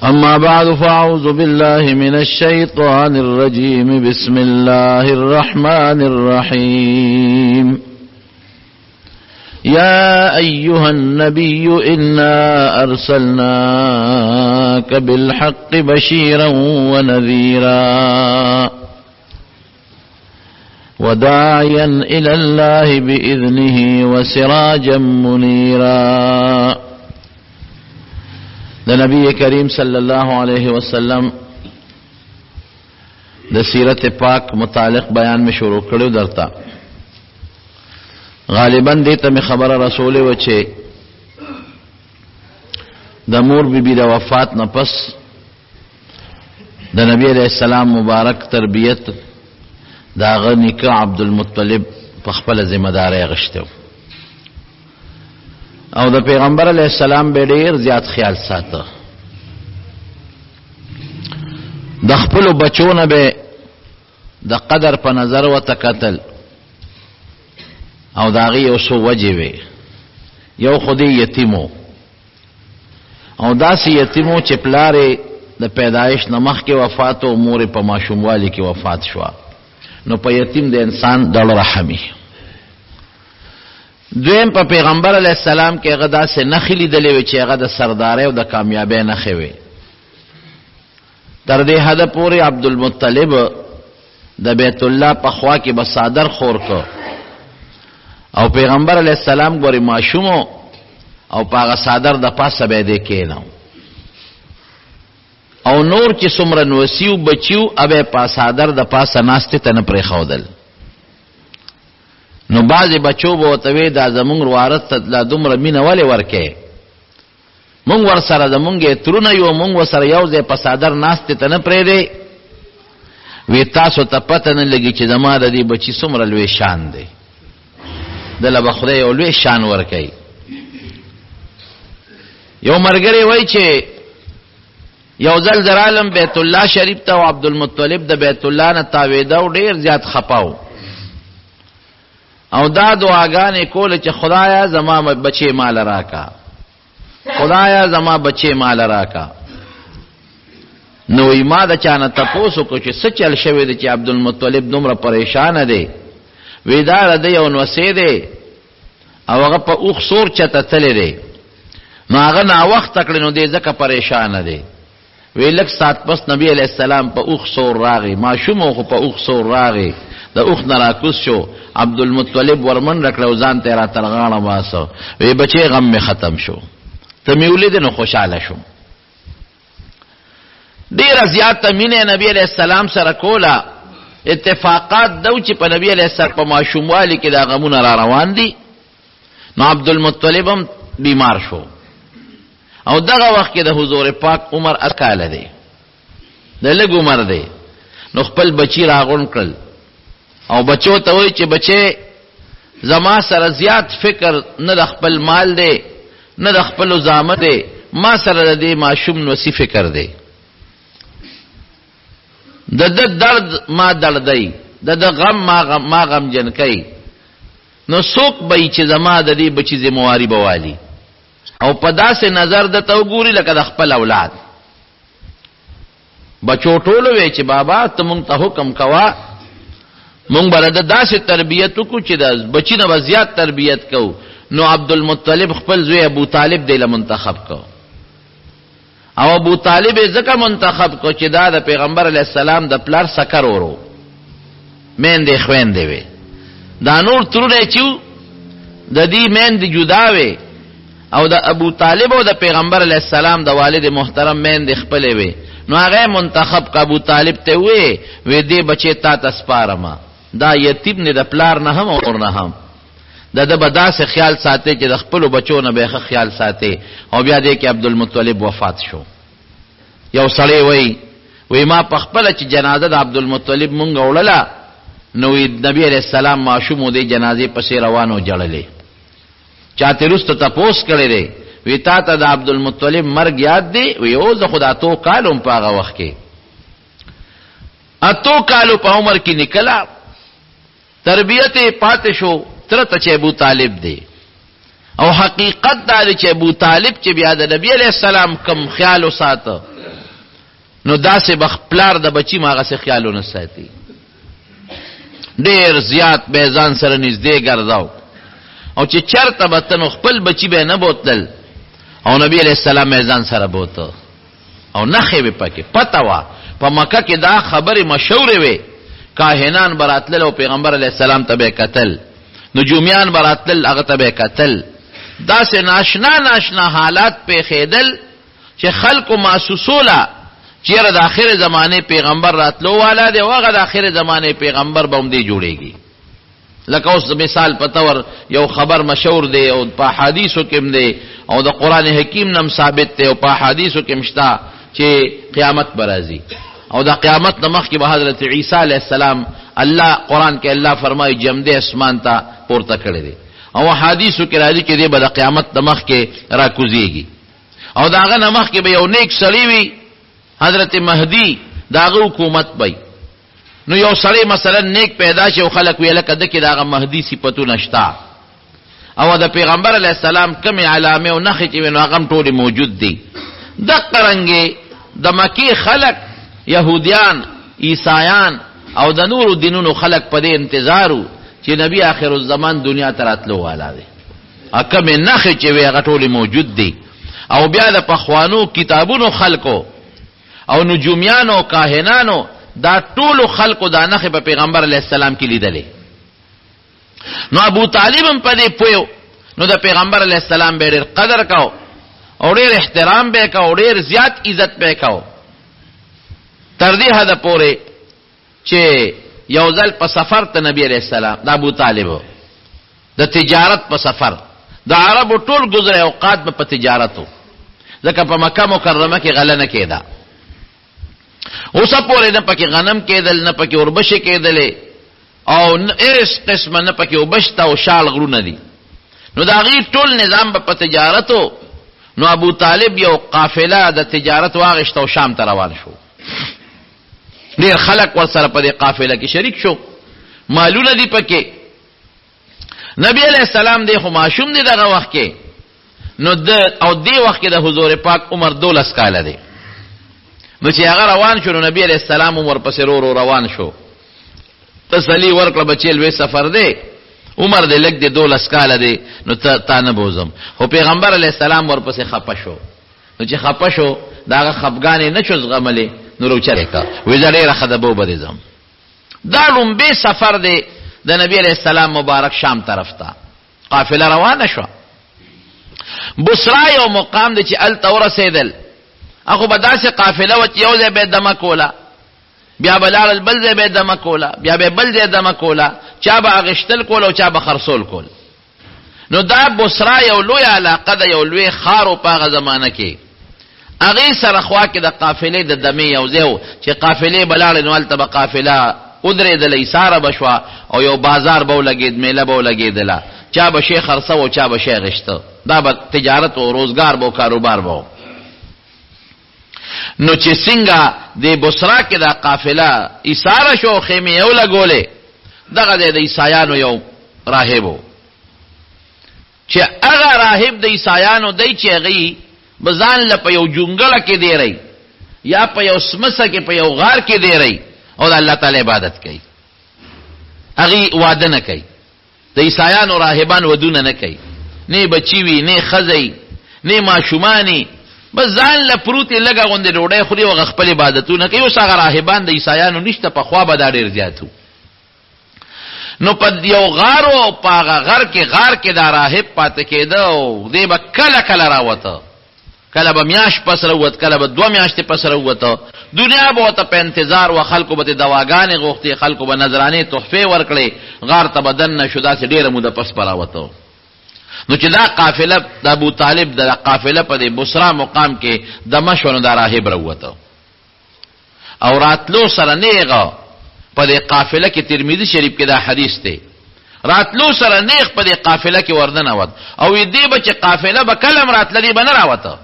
أما بعد فأعوذ بالله من الشيطان الرجيم بسم الله الرحمن الرحيم يا أيها النبي إنا أرسلناك بالحق بشيرا ونذيرا وداعيا إلى الله بإذنه وسراجا منيرا. د نبی کریم صلی الله علیہ وسلم د سیرت پاک متعلق بیان میں شروع کړو درتا. غالباً دیتا میں خبر رسول وچے د مور بی بی د وفات نپس د نبی علیہ السلام مبارک تربیت دا غنیکا عبد المطلب پخپل ذمہ دار غشتو او د پیغمبر علیہ السلام به ډیر زیات خیال ساته. د خپل بچونه به د قدر په نظر وتکتل او داغي یو سو وجوي یو خودي یتیمو او داسې یتیمو چې پلاره د پیدایش نمخ کې وفات او مور په ماشوموالي کې وفات شو. نو په یتیم د انسان ډول رحمي. دویم په پیغمبر علیہ السلام کې غدا سے نخلی دلې و چې هغه د سردارۍ او د کامیابی نخې وي. تر دې حد پورې عبد المطلب د بیت الله په خوا کې بصادر خور کو او پیغمبر علیہ السلام ګوري ماشومو او پاغه صادر د پاسه به دې کېنو او نور چې څومره نوسیو بچیو ابه په صادر د پاسه ناشته تن پرې خودل. نو بعضی بچو به وتوی دا زمونږ وارث لا دومره مینه ولې ورکه مونږ ور سره زمونږه ترونه یو مونږ سره یو ځای په صادر ناشته تن پرې دی. وی تاسو ته پته نه لګی چې زما د دې بچی څومره لوی شان دی. دله به خدای یو لوی شان ورکي. یو مرګري وای چې یو ځل درالم بیت الله شریف ته او عبد المطلب د بیت الله نه تاویدا او ډیر زیات خپاو او دا دعاګانې کول چې خدایا زما بچي مال راکا خدایا زما بچي مال راکا. نو ما د چانه تاسو کو چې څه چل شوی دی چې عبد المطلب دومره پریشان دی. ویدار دی او نوسې دی او هغه په اوخ سور چته تللی دی. نو هغه نا وخت کړي نو دی ځکه پریشان دی. وی لک سات پس نبی علیہ السلام په اوخ سور راغی ماشوم خو په اوخ سور راغی د اوخ نراکوس شو. عبد المطلب ورمن رکړو ځان ته را ترغاړه واسو. وی بچي غم می ختم شو ته میولید نو خوشاله شو. ډیر زیات مینه نبی علیہ السلام سره کولا. اتفاقات دو چې په نبی علیہ السلام په ماشوموالي کې دا غمونه را روان دي. نو عبد المطلب هم بیمار شو او دغه وخت کې د حضور پاک عمر اکاله دی د لږ عمر دی. نو خپل بچی راغون کړل او بچو ته وای چې بچي زما سره زیات فکر نه د خپل مال دی نه د خپل زامه دی ما سره د ماشوم نو سی فکر دی. د درد ما درد دی د غم ما غم جن کوي. نو څوک به چې زما د دې بچی ذمہواری بوالی او په داسې نظر د توګوري لکه د خپل اولاد. بچو ټولو وی چې بابا ته مونږ ته حکم کوا مونږ بلد داسې تربیت کو چې د بچی نه زیات تربیت کو. نو عبد المطلب خپل زوی ابو طالب دی له منتخب کو او ابو طالب ځکه منتخب کو چې دا د پیغمبر علیہ السلام د پلار سکر ورو مین دی خوین دی وی. دا نور ترونه چیو د دې مین دی جدا وی او د ابو طالب او د پیغمبر علیہ السلام د والد محترم مین دی خپل وی. نو هغه منتخب کا ابو طالب ته وی دې بچی تا تسپارما دا یتیم نه د پلار نه هم اور نه هم د بدا سے خیال ساتي چې د خپل بچو نه به خیال ساتي. او بیا دې کې عبد المطلب وفات شو. یو سړی وی ما په خپل چې جنازه د عبد المطلب مونږ وړله نو نبی علیہ السلام ماشوم دې جنازې پسې روانو جړلې. چاته رست تپوس کړي دی وی تا ته د عبد المطلب مرګ یاد دی. وی او زه خدا تو کالم په هغه وخت کې اتو کالو په عمر کې نکلا تربیت پاتې شو ترته چې ابو طالب دی. او حقیقت دا چې ابو طالب چې بیا د نبی علیہ السلام کم خیال وساته نو داسې بخپلار د بچی ماغه سه خیالونه ساتي ډیر زیات به ځان سره نږدې ګرځاو او چې چرته بتنو خپل بچی به نه بوتل او نبی علیہ السلام میزان سره بوته او نخې به پکې پتا وا په مکه کې دا خبره مشهور وي کاهنان براتل او پیغمبر علیہ السلام ته قتل نجومیان براتل هغه ته قتل دا سه ناشنا حالات په خیدل چې خلکو محسوسولا چیرې د اخر زمانه پیغمبر راتلو والا دی وغه د اخر زمانه پیغمبر به هم دی جوړيږي لکه اوس مثال پتور یو خبر مشهور دی او په حدیثو کې دی او د قران حکیم نم ثابت دی او په حدیثو کې مشتا چې قیامت برازي او د قیامت نمخ کې به حضرت عیسی علیہ السلام الله قران کې الله فرمایي جمد اسمان ته پورته کړی دی او حدیثو کې راځي چې دی به د قیامت نمخ کې راکوزيږي او داغه نمخ کې به یو نیک سړی وي حضرت مهدی داغه حکومت بای نو یو سړی مثلا نیک پیدا شي او خلک ویل کده کې داغه مهدی صفاتو نشتا او د پیغمبر علی السلام کوم علامه او نخې چې نو هغه ټول موجود دي د قرنګي د مکی خلک يهوديان عیسایان او د نور دینونو خلک په دې انتظارو چې نبی آخر الزمان دنیا ته راتلو والا دی اکه مې نخې چې هغه ټول موجود دي او بیا د پخوانو کتابونو خلکو او نجومیانو کاهنانو دا ټول خلقو دا نخې په پیغمبر علیہ السلام کې لیدلې نو ابو طالب هم پدې پویو نو د پیغمبر علیہ السلام به ډېر قدر کاو او ډېر احترام به کاو ډېر زیات عزت به کاو تر دې حد پورې چې یو ځل په سفر ته نبی علیہ السلام د ابو طالب د تجارت په سفر د عربو ټول گذره اوقات په تجارتو ځکه په مکه مکرمه کې غله نه کېده اوس پورې نه پکې غنم کېدل نه پکې اوربشه کېدلې او هیڅ قسمه نه پکې وبشت او شال غرونه دي نو دا غي ټول نظام په تجارتو نو ابو طالب یو قافله د تجارت واغشت او شام ته روان شو ډېر خلک ورسره په دې قافله کې شریک شو مالونه دي پکې نبی علیہ السلام دی خو معشوم دی دغه وخت کې نو د او دی وخت کې د حضور پاک عمر 12 کاله دی نو چې هغه روان شو نو نبی علیہ السلام عمر پسې رو روان شو تسلی ورکړه بچیل وې سفر دی عمر دې لګ دې 12 کاله دی نو تا نه بوزم خو پیغمبر علیہ السلام ور پسې خپه شو نو چې خپه شو داغه خفګانې نه چوز غملې نو روچره کا وې زړه راخدبو بده زم دا لومبه سفر دی د نبی علیہ السلام مبارک شام طرف ته قافله روانه شو بصرا یو مقام دی چې ال تور سیدل اخو بداسه قافله و یو ځای به دمه کولا بیا بلال البل ځای به دمه کولا بیا به بل ځای دمه کولا چا به غشتل کول او چا به خرصول کول نو دا بصرا یو لوی علاقه ده یو لوی خارو پاغه زمانہ کې اغه سره خوا کې د قافلې د دمه یو ځای چې قافلې بلال نو ال تبه قافله ادره د لیساره بشوا او یو بازار بو لګید میله بو لګیدلا چا به شیخ خرصه او چا به شیخ غشته دا به تجارت او روزگار بو کاروبار بو نو چې څنګه د بصرا کې دا قافله ایثار شو خیمه یو لګولې دغه د عیسایانو یو راهبو چې هغه راهب د عیسایانو دای چې غي بزان لپاره یو جونګل کې دی رہی یا په یو سمسه کې په یو غار کې دی رہی او د الله تعالی عبادت کوي هغه وعده نه کوي د عیسایانو راهبان ودونه نه کوي نه بچی وی نه خزی نه ماشومانی بس ځان له پروتي لګا غونډه ډوډۍ خوري او خپل عبادتونه کوي او څنګه راهبان د عیسایانو نشته په خوا به دا ډیر زیاتو نو په یو غار او په غار کې دا راهب پاتې کېده او دې به کله راوته کله به میاش پس راوت کله به 2 میاشتې پس راوته دنیا به ته په انتظار او خلکو به دواګانې غوښتي خلکو به نظرانه تحفه ورکړي غار ته بدن نشودا چې ډیره موده پس پراوته نو چې دا قافله د ابو طالب د قافله په بصرا مقام کې د مشونو د راهب راوته او راتلو سره نیغه په دې قافله کې ترمذی شریف کې دا حدیث دی راتلو سره نیغ په دې قافله کې وردن اوت او دې به چې قافله به کلم راتل دی بن راوته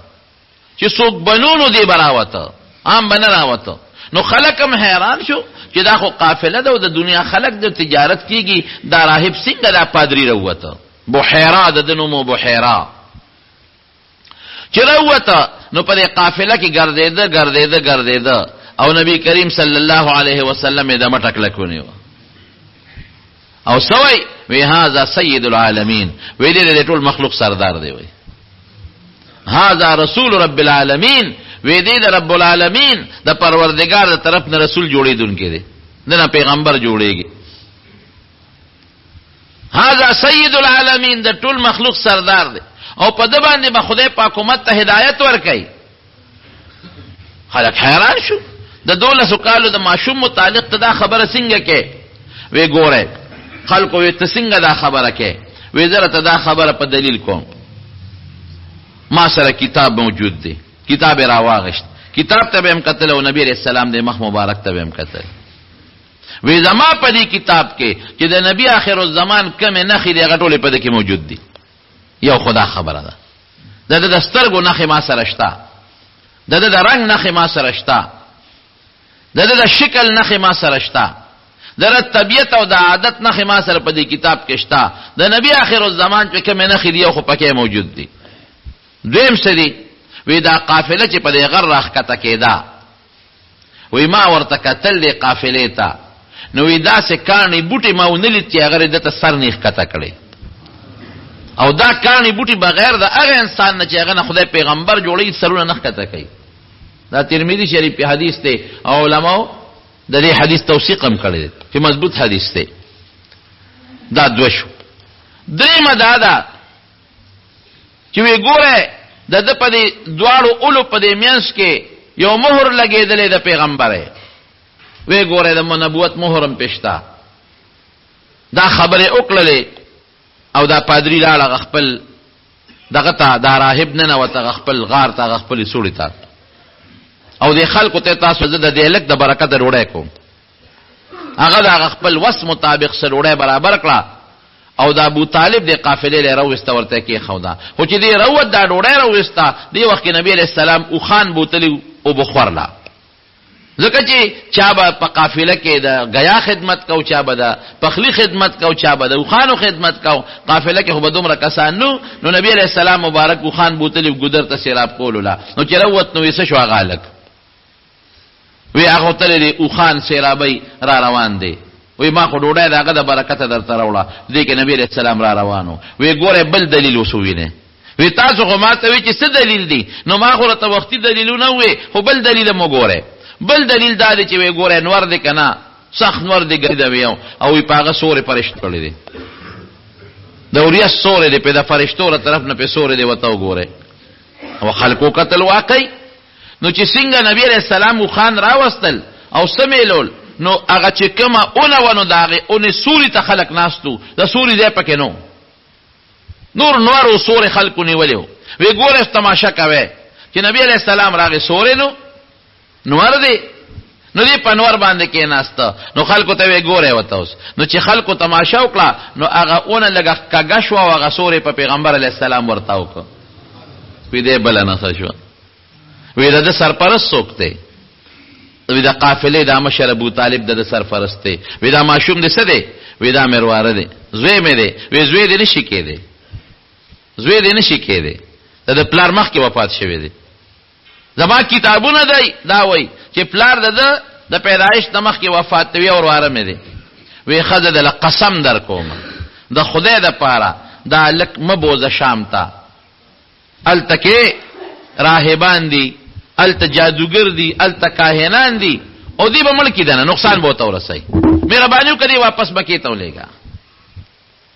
چې څوک بنونو دی براوته عام بن راوته نو خلکم حیران شو چې دا خو قافله ده او د دنیا خلک د تجارت کیږي دا راهب څنګه دا پادری راوته بحیرا د دنو بحیرا چې راوته نو په قافله کې ګرځیده او نبی کریم صلی الله علیه وسلم د مټک لکونیو او سوی وی هاذا سید العالمین وی دې ټول مخلوق سردار دی وی هاذا رسول رب العالمین وی دې رب العالمین د پروردگار د طرف نه رسول جوړیدونکې دی نه پیغمبر جوړیږي هاذا سید العالمین د ټول مخلوق سردار دی او په د باندې به خدای پاک امت ته هدایت ورکړي خلک حیران شو د 12 کالو د ماشوم متعلق ته دا خبره څنګه کې وی ګوره خلکو وی ته څنګه دا خبره کې وی زره ته دا خبره په دلیل کوم ما سره کتاب موجود دی کتاب راواغشت کتاب ته هم قتل او نبی رسول الله د مخ مبارک ته هم قتل وی زما په دې کتاب کې چې د نبی آخر الزمان کم نه خې دی غټولې په دې کې موجود دی یو خدا خبره ده د سترګو نخې ما سره شته د رنگ نخې ما سره شته د شکل نخې ما سره شته د طبیعت او د عادت نخې ما سره په دې کتاب کې شته د نبی آخر الزمان چې کوم نخې دی خو پکې موجود دی دویم سری وی دا قافله چې په دې غر راخته کېدا وی ما ورته کتل دی قافله ته نو وی دا سه کانی بوټي ما ونلې چې هغه د سر نه ښکته کړي او دا کانی بوټي بغیر د هغه انسان نه چې هغه نه خدای پیغمبر جوړي سرونه نه ښکته کوي دا ترمذی شریف په حدیث ته او علماء د دې حدیث توثیق هم کړی چې مضبوط حدیث ته دا دوشو درېمه دا چې وی ګوره د په دې دواړو اولو په دې مینس کې یو مهر لګېدلې د پیغمبره وی ګوره د نبوت مهرم پېشتا دا خبره وکړلې او دا پادری لاړه خپل دغه ته دا راهب نه وته خپل غار ته خپل سوړی ته او د خلکو ته تاسو د دې لک د برکت وروړې کوم هغه د خپل وس مطابق سره وروړې برابر کړه او د ابو طالب د قافلې له روسته ورته کې خودا خو چې دی روت دا وروړې روسته دی وخت نبی عليه السلام او خان بوتلی او بخورلا ځکه چې چا به په قافله کې د غیا خدمت کو چا به د پخلی خدمت کو چا به د خانو خدمت کو قافله کې خو به دومره کسان نو نبی عليه السلام مبارک او خان بوتلی ګدر ته سیراب کولولا نو چې روت نو یې شو غالک وی هغه تللی او خان سیرابی را روان دی وی ما خو ډوډۍ داګه د برکت درته راوړه دې کې نبی رسول الله را روانو وی ګوره بل دلیل وسوینه وی تاسو خو ماته وی چې څه دلیل دی نو ما خو ته وختي دلیلونه وی خو بل دلیل مو ګوره بل دلیل دا دی چې وی ګوره انور دی کنه سخت نور دی ګرځي دی او وی پاغه سورې پرشت کړی دی د اوریا سورې دی په د فرشتو تر طرف نه په سورې دی وته وګوره او خلقو قتل واقعي نو چې څنګه نبی عليه السلام خان راوستل او سمیلول نو هغه چې کما اونونو داغه اون سوري ته خلق ناستو د سوري ځای پکې نو نور او سوري خلقو نیولیو وی ګوره تماشا کوي چې نبی عليه السلام راغی سوري نور دی نو دی پنور باندې کې ناسته نو خلقو ته وی ګوره وته اوس نو چې خلقو تماشا وکړه نو هغه اون لګه کګه شو او هغه سوري په پیغمبر عليه السلام ورته وکړه وی دې بل نه شو وی د سرپرست سوکته وی د قافلې د مشر ابو طالب د سرپرست دی وی دا ماشوم دې څه دی وی دا مرواره دی زوی مې دی وی زوی دې نشي کېده زوی دې نشي کېده د پلار مخ کې وفات شوی دی زما کتابونه دی دا وای چې پلار د پیدایش د مخ کې وفات دی او واره مې دی وی خزه د قسم در کوم د خدای د پاره دا لک مبوزه شام تا التکه راهبان دي الته جادوګر دي الته کاهنان دي او دی به ملکی دنه نقصان به تو رسي مهرباني کړي واپس بکی ته ولېګا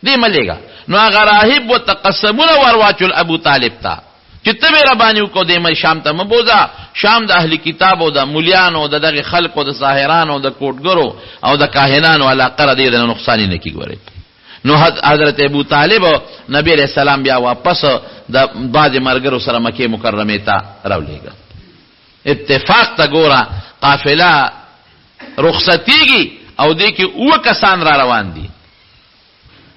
دی ملېګا نو هغه راهب وتقسمون ورواچل ابو طالب تا چې ته مهرباني کو دی مل شام ته مبوزا شام د اهلی کتاب او د مولیانو د دغه خلقو د ساحرانو د کوټګرو او د کاهنانو علاقه دې د نقصان نه کیږي نو حضرت ابو طالب نبی علیہ السلام بیا واپس د باج مرګرو سره مکه مکرمه ته راولېګا اتفاق تا ګورا قافله رخصتیږي او دې کې او کسان را روان دي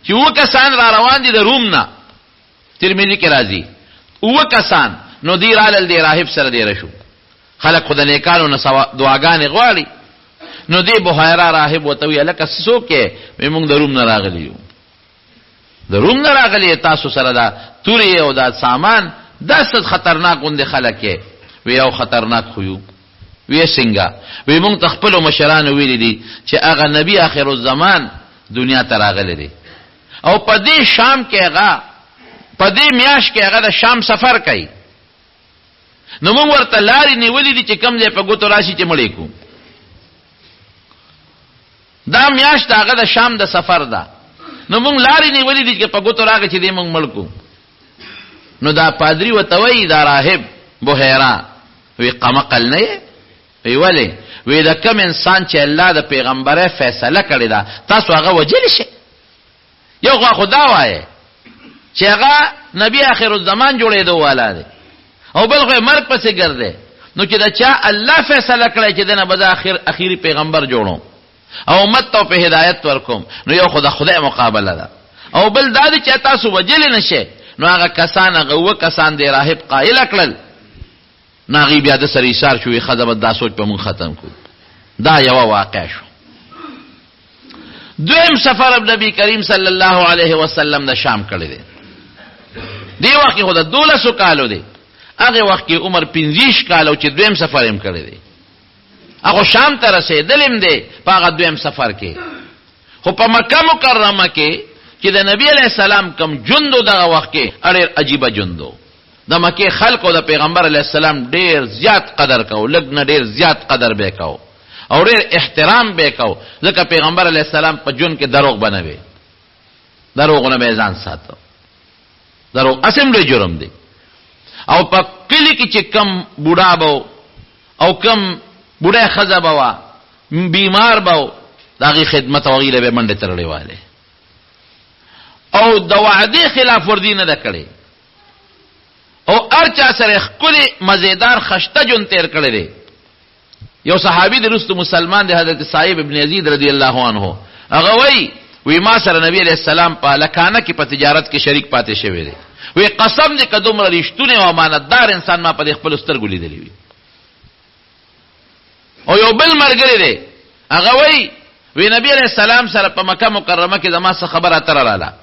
چې او کسان را روان دي د روم نه ترمذی کې راځي او کسان نو دی رال دی راهب سره دی رشو خلق خدای نیکانو نه دعاګانې غواړي نو دی بوهایرا راهب وتوی الک سوکه موږ د روم نه راغلیو د روم نه راغلی تاسو سره دا توري او دا سامان دا ست خطرناک غوندې خلک یې وی او خطرناک خو یو وی څنګه وی مونږ تخپل مشران ویل دي چې هغه نبی آخر الزمان دنیا ته راغلی دی او په دې شام کې هغه په دې میاش کې هغه د شام سفر کوي نو مونږ ورته لارې نیولې دي چې کم ځای په ګوتو راشي چې مړې کو دا میاش ته هغه د شام د سفر ده نو مونږ لارې نیولې دي چې په ګوتو راغی چې دې مونږ مړ کو نو دا پادری وتوي دا راهب بوهرا وی قمقل نه وی ولی وی دا کم انسان چې الله د پیغمبره فیصله کړی دا تاسو هغه وجل شي یو خدا وایي چې هغه نبی آخر الزمان جوړېدو والا دی او بل خو مرګ پسې ګرځي نو چې دا چا الله فیصله کړی چې دنه به اخیری پیغمبر جوړو او امت ته په هدایت ورکوم نو یو خدای مقابله ده او بل دا چې تاسو وجل نشئ نو هغه کسان هغه وکسان دی راهب قائل کړل ناغي بیا د سری سار شوې خدمت دا سوچ په مون ختم کو دا یو واقع شو دویم سفر نبی کریم صلی الله علیه وسلم د شام کړی دی دی وخت خو د 1200 کالو دی هغه وخت کې عمر 50 کالو چې دویم سفر هم کړی دی هغه شام ته رسیدلم دی په هغه دویم سفر کې خو په مکه مکرمه کې چې د نبی علیہ السلام کم جندو دغه وخت کې اړ عجیب جندو د مکه خلکو د پیغمبر علیہ السلام ډیر زیات قدر کو لګ نه ډیر زیات قدر به کو او ډیر احترام به کو ځکه پیغمبر علیہ السلام په جون کې دروغ بنوي دروغونه به ځان ساتو دروغ اسیم له جرم دی او په کلی کې چې کم بوډا بو او کم بوډا خزه بوا بیمار بو داغي خدمت او غیله به منډه ترړې والے او د وعده خلاف ورزي نه کړي او ارچا سره خپل مزیدار خشته جون تیر کړي دي یو صحابي د رسول مسلمان د حضرت صائب ابن یزید رضی الله عنه هغه وی ما سره نبی علیہ السلام په لکانه کې په تجارت کې شریک پاتې شوی دی وی قسم دې کدوم رښتونه او امانتدار انسان ما په خپل سترګو لیدلی وی او یو بل مرګری دی هغه وی نبی علیہ السلام سره په مکه مکرمه کې زما څخه خبره تر رااله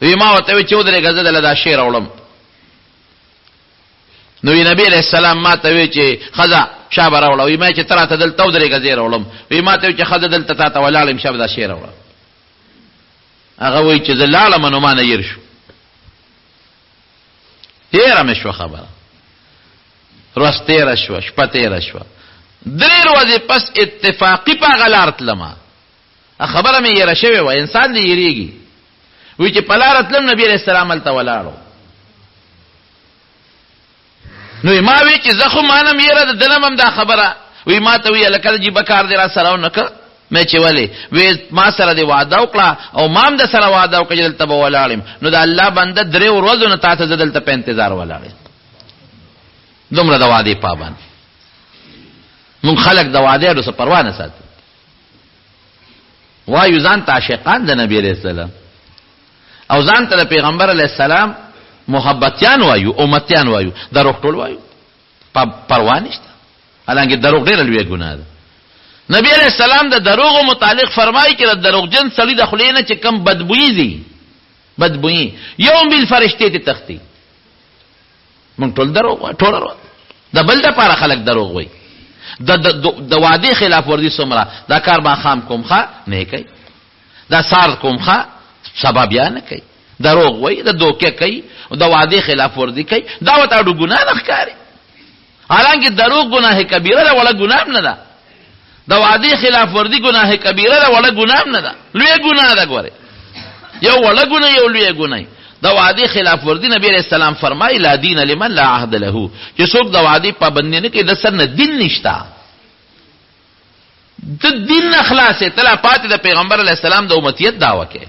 وی ما وته چې ودرې غزه د لدا شیر اولم نو نبی علیہ السلام ما ته وی چې خزا شابه راوړل وی ما چې تراته دل تو درې غزه راولم وی ما ته چې خزا دل ته ولالم شابه دا شیر راوړل هغه وی چې زلاله منو ما نه ير شو تیر مشو خبره راسته رشوا شپته رشوا درې ورځې پس اتفاقی په غلارت لما خبره مې یې راشوي و انسان دې یریږي وی چې پلارت لم نبی علیہ السلام ال تولاړو نو ما وی چې زخه مانم یره د دلمم دا خبره وی ما ته وی لکه جی بکار دی را سره نک مې چې ولی وی ما سره دی وعده وکړه او مام د سره وعده وکړه دلته به ولاړم نو د الله بنده درې ورځې نه تاسو دلته په انتظار ولاړم دومره د وعده پابند مون خلق د وعده د پروا نه ساتي وایو ځان ته عاشقان د نبی علیہ السلام او ځان ته پیغمبر علیہ السلام محبتيان وایو امتيان وایو دروغ ټول وایو پروا نشته حالانکه دروغ ډېر لوی ګناه ده نبی علیہ السلام د دروغ متعلق فرمایي چې د دروغجن سړي د خلینه چې کم بدبوئی دي بدبوئی یوم بالفرشتي ته تختی مونږ ټول دروغ ټول د بل د پاره خلک دروغ وایي د وعده خلاف ورزي سمرا دا کار ما خام کوم ښا نه کوي دا سار کوم ښا سبب یا نه کوي دروغ وایي د دوکه کوي د وعده خلاف ورزي کوي دا وته د ګناه نه ښکاري حالانکه دروغ ګناه کبیره ده ولا ګناه نه ده د وعده خلاف ورزي ګناه کبیره ده ولا ګناه نه ده لوی ګناه ده ګوره یو ولا ګناه یو لوی ګناه د وعده خلاف ورزي نبی علیہ السلام فرمایي لا دین لمن لا عهد له چې څوک د وعده پابندی نه کوي د سر نه دین نشتا د دین اخلاص تلا پات د پیغمبر علیہ السلام د امتیت دعوه کوي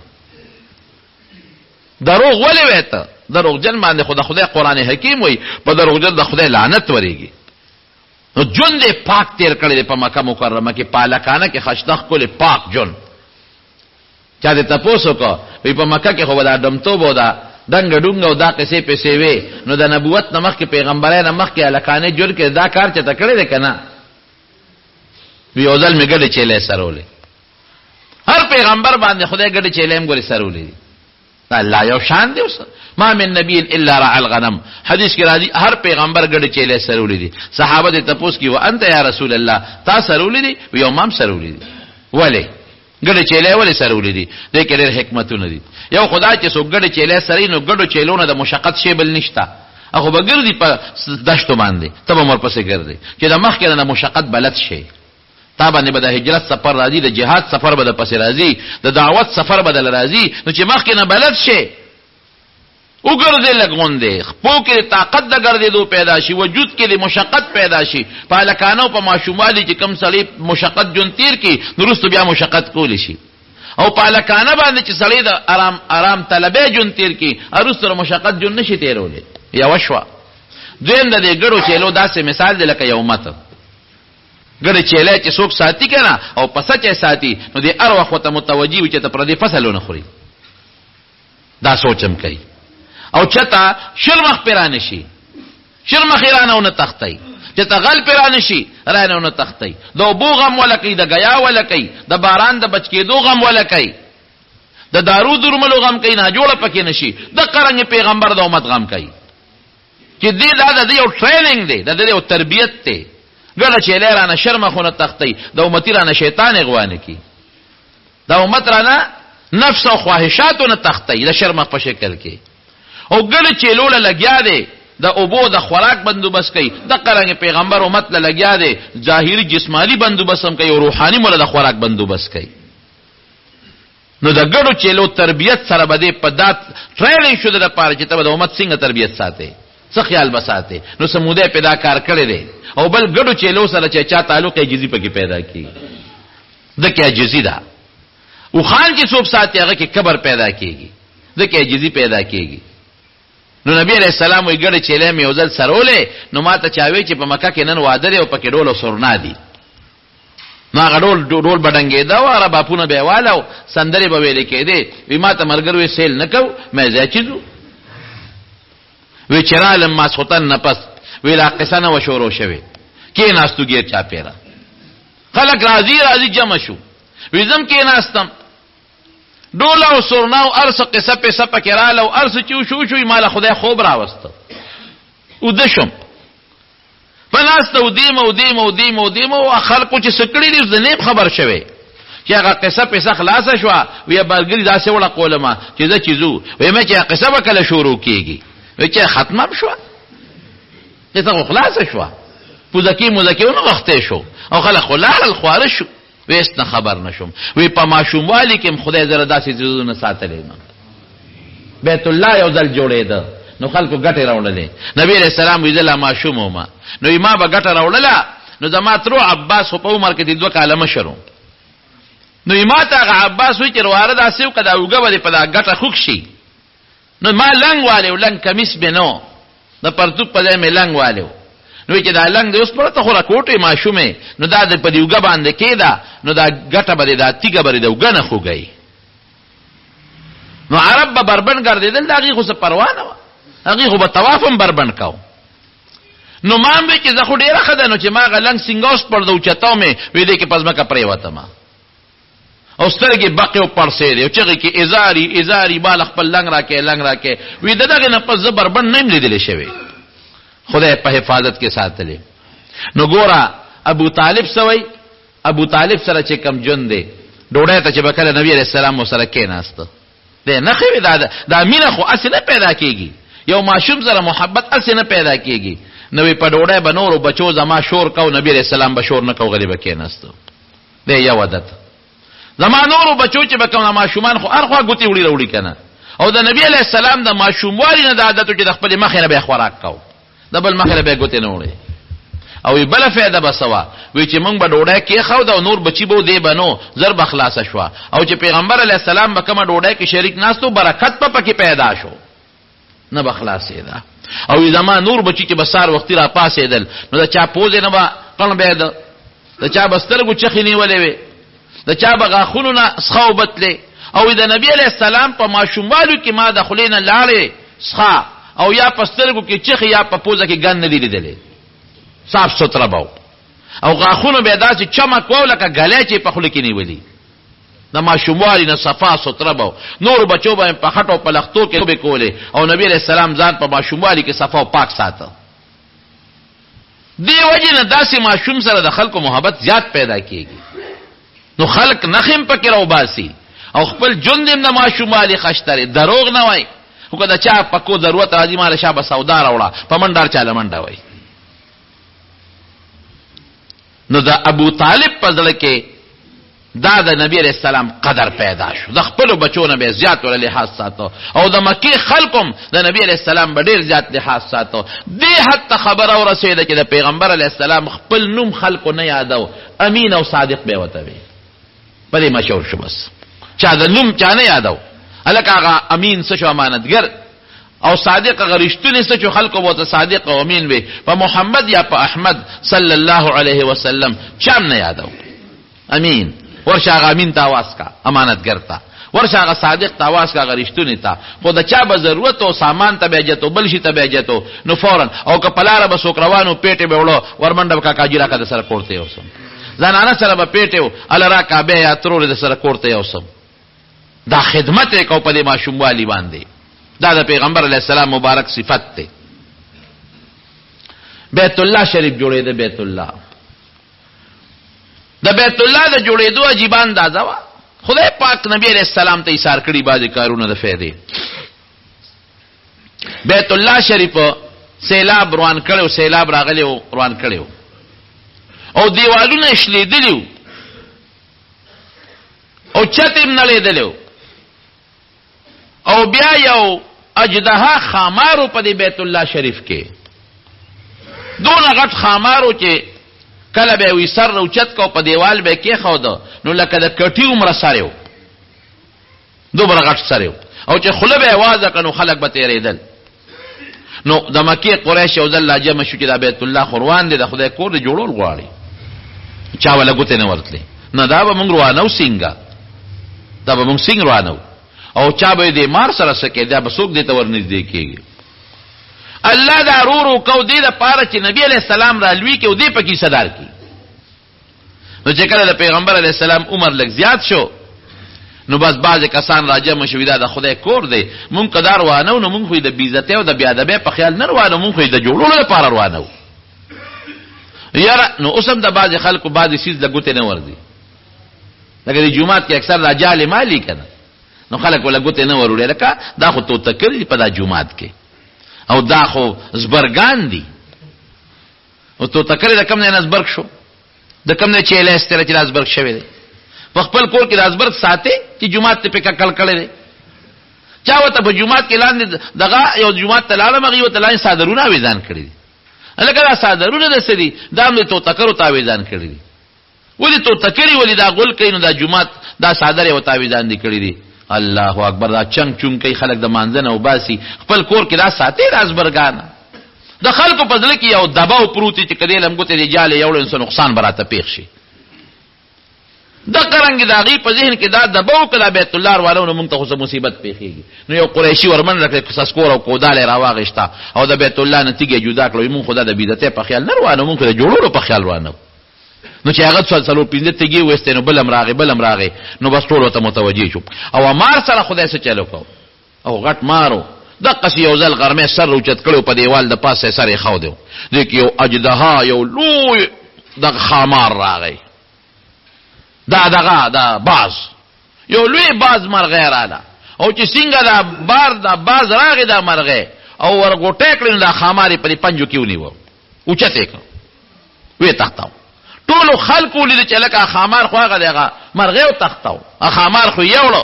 دروغ ولې وته دروغ جن باندې خدای قران حکیم وای په دروغ جن د خدای لعنت وريږي نو جون دې پاک تیر کړی په مکه مکرمه کې پالکانه کې خشتخ کول پاک جون چا دې تاسو کو په مکه کې خو دا دمتو بودا دنګ ډنګ او دا قصې پیسې وي نو د نبوت نمخ کې پیغمبرانو نمخ کې الکانه جوړ کې دا کار چته کړی دی کنه وی اوزل می ګډه چيله سرولې هر پیغمبر باندې خدای ګډه چيله هم ګوري سرولې الله یو شان دی. ما من نبی الا رعى الغنم، حدیث کې راځي هر پیغمبر ګډه چیلې سرولې دي. صحابه ته تپوس کی و انت یا رسول الله تا سرولې دي؟ یو مام سرولې دي. ولی ګډه چیلې ولی سرولې دي؟ دې کې ډېر حکمتونه دي. یو خدای چې څو ګډه چیلې سرې نو ګډو چیلونه د مشقت شی بل نشتا، هغه بګردي په دشتو باندې تب مر پسې ګرځي چې د مخ کې د مشقت بلد شي. تا باندې به د هجرت سفر راځي، د جهاد سفر به د پسې راځي، د دعوت سفر به د راځي، نو چې مخ کې نه بلد شي وګرځي لګوندې خپو کې طاقت د ګرځېدو پیدا شي، وجود کې د مشقت پیدا شي. په لکانو په ماشومالي چې کم سړی مشقت جون تیر کی درست بیا مشقت کولی شي، او په لکانه باندې چې سړی د آرام طلبه جون تیر کی ارستره مشقت جون نشي تیرولې. یا وشوا دویم د دې ګړو چیلو داسې مثال دی لکه یو مت ګړې چیلې چې څوک ساتي کنه او پسه چې ساتي نو دې ار وخت ته متوجي وي چې ته پر دې فصلونه خوري. دا سوچم کوي او چتا شرمخ پیران شي، شرمخ ایرانونه تختی چې ته غل پیران شي رانهونه تختی، د بوغم ولکې د غیا ولکې د باران د بچ کېدو غم ولکې د دارو درملو غم کوي، نه جوړه پکې نشي. د قرنګ پیغمبر د امت غم کوي چې دې دا د یو ټریننګ دی، د یو تربیت دی. ګله چې لرانه شرمخونه تختی د امتی رانه شیطان اغوان کی، د امت رانه نفس او خواهشاتونه تختی د شرمخ په شکل کې، او ګله چې لوله لګیا دی د اوبو د خوراک بندوبست کوي. د قرنګ پیغمبر امت له لګیا دی ظاهری جسمانی بندوبست هم کوي او روحاني مولا د خوراک بندوبست کوي. نو د ګړو چلو تربیت سره بده په دات ټریننګ شو د لپاره چې ته د امت څنګه تربیت ساتي، څه خیال بساته. نو سموده پیدا کار کړی دی، او بل ګړو چلو سره چې چا تعلق جزئی پکې پیدا کی د کې جزئی دا او خان چې څوک ساتي هغه کې کبر پیدا کیږي، د کې جزئی پیدا کیږي. نو نبی علیہ السلام وی ګړې چلې مې وزل سرولې، نو ماته چاوي چې په مکه کې نن واده لري او پکې ډول سرنا دي، نو ډول بډنګې دا واره باپونه به والو سندري به ویل کېده. وی ماته مرګروي سیل نکو مې ځاچو وی چرالم ما سوتن نفس وی لا قصنه و شورو شوي کې ناستو ګیر چا پیرا خلق راضي جمع شو. وی زم کې ناستم دولا او سرناو ارس قصه په سپه کړه او ارس چو مال خدای خوب راوست او دشم پناسته ودیم او خلقو چې سکړی دې زنیب خبر شوه چې هغه قصه په خلاص شو. وی برګری داسې وړه قولما چې زه چیزو وی مې چې قصه وکړه شروع کیږي وی چې ختمه شو قصه خلاص شو پوزکی مزکیونه وخته شو او خلق خلال الخوارش شو. ویست نه خبر نشم. وی په ماشوموالی کې خدای زره داسې زونه ساتلې نه بیت الله یو ځل جوړېده نو خلکو ګټه راوړلې. نبی رسول الله وی ځله ماشوم ما نو ما به ګټه راوړله. نو زما تر عباس په عمر کې د 2 کاله مشرو نو ما ته عباس وی چې واره داسې وکړه اوګه به په دا ګټه خوښ شي. نو ما لنګ والے ولنګ کمیس بنو د پرتو په ځای مې لنګ والے نو چې دا لنګ د اوس پر ته خورا کوټه ماشومه نو دا د پدیوګه باندې کېدا نو دا ګټه بده دا تیګه بره دا وګنه خوګي. نو عرب به بربند ګرځیدل دا غي خو څه پروا نه و، هغه خو به طوافم بربند کاو. نو ما مې چې زه خو ډیره خدای نو چې ما غلنګ سنگاوس پر دو چتاو مې وې دې کې پزما کا پرې وته ما او سترګې باقي او پرسې دی او چې کې ازاری بال خپل لنګ راکې وې دغه نه پز بربند نه لیدل شوی خدای په حفاظت کې ساتلې. نو ګورا ابو طالب سوی ابو طالب سره چې کم جون دی ډوړې ته چې بکله نبی عليه السلام سره کې ناست دی نه خوي دا مینه خو اصله پیدا کیږي، یو ماشوم سره محبت اصله پیدا کیږي. نو په ډوړې بنورو بچو زما شور کو نبی عليه السلام بشور نه کو غریب کې ناست دی یو عادت زما نورو بچو چې بکم ماشومان خو ارخوا ګوتی وړي کنه او د نبی عليه السلام د ماشوم واری نه د عادت چې د خپل مخه به خوراک کو دبل مخره به ګوتې نه وړي او بل فائدہ بسوا وی چې مونږ به ډوډۍ کې خاو دا نور بچي بو دی بنو ضرب خلاص شو او چې پیغمبر علی السلام به کوم ډوډۍ کې شریک ناستو برکت په پکې پیدا شو نه بخلاصې ده او زما نور بچي چې بسار وختي را پاسې دل نو دا چا پوزې نه با قن به دا چا بسترګو چخینی ولې وي دا چا بغاخونو نه سخوبت لې او د نبی علی السلام په ماشوموالو کې ما د خلینه لاړې سخا او یا پسترګو کې چخ یا په پوزه کې ګن نه لیدلې صاف ستره باو او غاخونو به داسې چمک وو لکه غلې چې په خله کې نیولې د ماشوموالي نه صفا ستره به نور بچو به په خټو په لختو کې به کولې او نبی علیہ السلام ځان په ماشوموالي کې صفا او پاک ساته. دی وجه نه داسې ماشوم سره د خلکو محبت زیات پیدا کیږي. نو خلق نخیم پکې راو باسي او خپل جون دې نه ماشوموالي خشتره دروغ نه وای. خو کدا چا پکو ضرورت راځي مال شابه سودا راوړه په منډار چاله منډه وای. نو د ابو طالب په ځل کې دا د نبی علیہ السلام قدر پیدا شو. د خپل بچو نه به زیات ول لحاظ ساتو او د مکی خلقم د نبی علیہ السلام به ډیر زیات لحاظ ساتو. دې حتی خبر او رسیده چې د پیغمبر علیہ السلام خپل نوم خلقو نه یادو امین او صادق به وته وي. په دې مشهور شو بس چا د نوم چا نه یادو الک هغه امین څه شو امانتګر او صادق غریشتونی څه شو خلقو وته صادق او امین وي. په محمد یا په احمد صلی الله علیه وسلم چا نه یادو امین. ورشا غامین تاواز کا امانتګر تا ورشا غ صادق تاواز کا غریشتونی تا خو د چا به ضرورت او سامان ته بهجتو بل شي ته بهجتو نو فورن او که پلاره به سوکروانو پیټه به وړو ورمنډه کا کاجیرا کا د سره کوړته اوسم زنانه سره به پیټو الرا کا به یا ترور د سره کوړته اوسم. دا خدمت کو په دې ماشوم والی باندې دا د پیغمبر علی السلام مبارک صفت ته. بیت الله شریف جوړې ده. بیت الله د بیت الله د جوړېدو عجیب اندازه وا. خدای پاک نبی علیہ السلام ته ایثار کړي بعضی کارونه د فائدې. بیت الله شریف سیلاب روان کړو سیلاب راغلی روان کړو او دیوالونه شلیدلیو او چتم نه لیدلو او بیا یو اجدها خامارو په بیت الله شریف کې دونه غټ خامارو چې کله به وی سر او چت کو په دیوال به کې خو ده نو لکه د کټي عمر سره دوبره غټ سره او چې خله به आवाज کنو خلق به تیرېدل. نو د مکه قریش او ذل جمع شو چې د بیت الله قرآن دې د خدای کور دې جوړول غواړي چا ولا ګوتې نه ورتلې نه دا به مونږ روانو سینګا دا به مونږ سینګ روانو او چا به دې مار سره سکه دا به څوک دې ته ورنږدې کېږي. الله دا رورو کو دې د پاره چې نبی علیہ السلام را لوي کې او دې پکې صدر کی. نو چې کله د پیغمبر علیہ السلام عمر لږ زیات شو نو بس بعض کسان راځه مشویدا د خدای کور دی مونږ قدر وانه نو مونږ خو د بیزته او د بیادبه په خیال نه روانو مونږ خو د جوړولو لپاره روانو. یاره نو اوسم د بعض خلکو بعض چیز لګوته نه ورځي لکه د جمعات کې اکثر راجال مالی کنه نو خلک ولا ګوته نه وروړي لکه دا خو تو تکری په د جمعات کې او دا خو زبرګان دي او تو تکری د کم نه زبرګ شو د کم نه چې له استره چې زبرګ شوی دی په خپل کور کې د زبرګ ساتي چې جمعات ته پکا کل کړي دي چا وته په جمعات کې لاندې دغه یو جمعات ته لاله مغي وته لاندې صادرونه ویزان کړی دي الکه دا صادرونه د سدي دا موږ تو تکرو تعویزان کړی دي ولې تو تکری ولې دا غول کینو دا جمعات دا صادره او تعویزان دي کړی دي. الله اکبر دا چنګ چون کوي خلک د مانځنه او باسي خپل کور کې دا ساتي رازبرګان د خلکو په ځل کې یو دباو پروتي چې کدی لمګوته دی جاله یو انس نقصان براته پیښ شي د قرنګ داغي په ذهن کې دا دباو کړه بیت الله والو مونږ ته مصیبت پیښیږي. نو یو قریشي ورمن راکړي قصاص کور او کوداله راواغښتا او د بیت الله نتیجه جدا کړو مونږ خدا د بدعت په خیال نه روانو مونږ د جوړولو په خیال روانو. نو چې هغه څلور پینځه تیږي وسته نو بلم راغی نو بس ټول ته متوجي شو او مار سره خدای څه چلو کو او غټ مارو د قصي یو ځل غرمه سر اوچت کړو په دیوال د پاسه سره خاو دیو دغه یو اجدها یو لوی د خامار راغی دا باز یو لوی باز مرغه رااله او چې څنګه دا بار دا باز راغی دا مرغه او ورغټه کړل دا خاماري په پنجو کې ونیو اوچته کو وې تختاو ټول خلکو لید چې لکه خامار خواغه دغه مرغه او تختاو خامار خو یوړو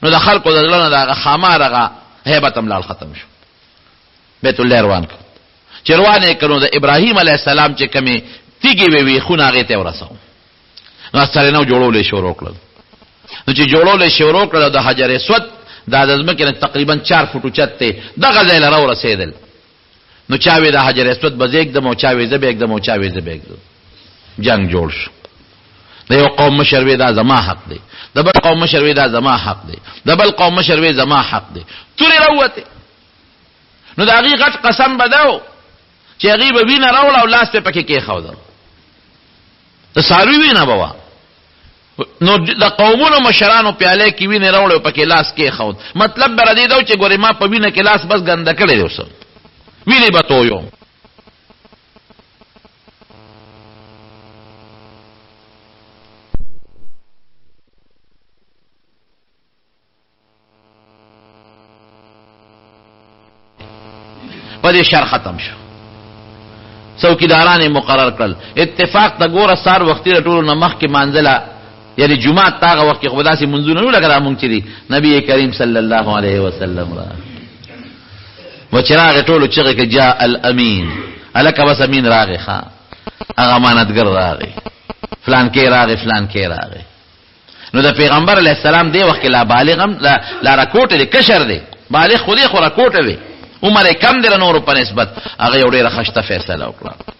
نو د خلکو د لنه دغه خامارغه هیبت املال ختم شو. بیت الله روان کو چروانه کړو د ابراهیم علی السلام چې کمی تیږي وی خونه هغه ته ورساو نو سره نو جوړولې شروع کړل. نو چې جوړولې شروع کړل د حجر اسود د ځمکې تقریبا 4 فوټو چته دغه ځای لره ورسېدل. نو چاوي د حجر اسود بزیک د مو چاوي زبې یک د مو چاوي زبې جنگ جوړ شو. د یو قوم مشروي دا زما حق دی د بل قوم مشروي دا زما حق دی د بل قوم مشروي زما حق دی توري راوته. نو دا غي غټ قسم بداو چې غي به وینه راول او لاس په پکې کې خاو ده د ساروي وینه بوا نو د قومونو مشرانو پیاله کې وینې راوړو پکې لاس کې خود مطلب بر دې دا چې ګورې ما په وینې کې لاس بس ګنده کړی دی اوس وینې به تویو په دې شر ختم شو څوکیداران مقرر کړل اتفاق ته ګوره سار وختي ټولو نه مخکې مانځله یعنی جمعه تاغه وخت کې خدا سي منځونه نه لګا مونږ چې دي نبی کریم صلی الله علیه وسلم را و چراغ ټولو چې کې جاء الامین الک بس امین راغی ښا هغه امانتګر راغی فلان کې راغی فلان کې راغی نو د پیغمبر علی السلام دی وخت لا بالغم لا راکوټ دی کشر دی بالغ خو دی خو راکوټ دی عمر کم دی نور په نسبت هغه یو ډیره خشته فیصله وکړه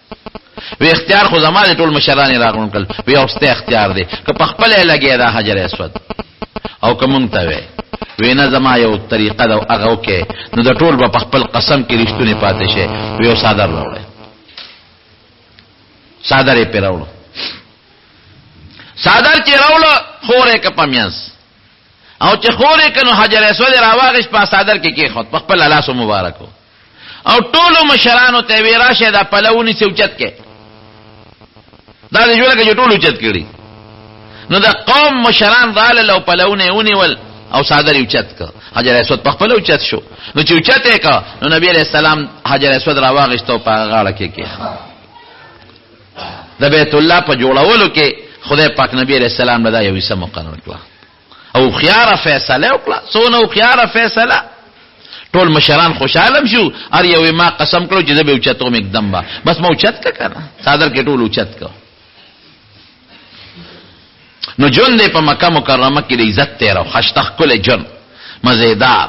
وی اختیار خو زمانه ټول مشران راغون کل وی اوسته اختیار دی که په خپل لګی دا حجر اسود او کوم ته وی نه زما یو طریقه دا هغه وکي نو د ټول په خپل قسم کې رښتونه پاتې شي وی او صادر راوړل صادر یې پیراوړو صادر چې راوړل خورې ک پمیاس او چې خورې کنو حجر اسود راواغش په صادر کې خود په خپل الله سو مبارکو او ټول مشرانو ته وی راشه دا پلوونی سوچت کې دا دې جوړه کې ټول اوچت کړي نو دا قوم مشران رااله لو پلوونه ونیول او صادر اوچت ک حجر اسود په خپل اوچت شو نو چې اوچت ک نو نبی علیہ السلام حجر اسود راواغشتو په غاړه کې د بیت الله په جوړولو کې خدای پاک نبی علیہ السلام لدا یو سم مقرر کړ او خيار فیصله وکړه سونه خيار فیصله ټول مشران خوشاله شو ار یو ما قسم کړو چې زه به اوچتوم एकदम با بس ما اوچت کړه صادر کې ټول اوچت کړ نو جون دې په مکه مکرمه کې عزت تیر او خشتخ کله جون مزیدار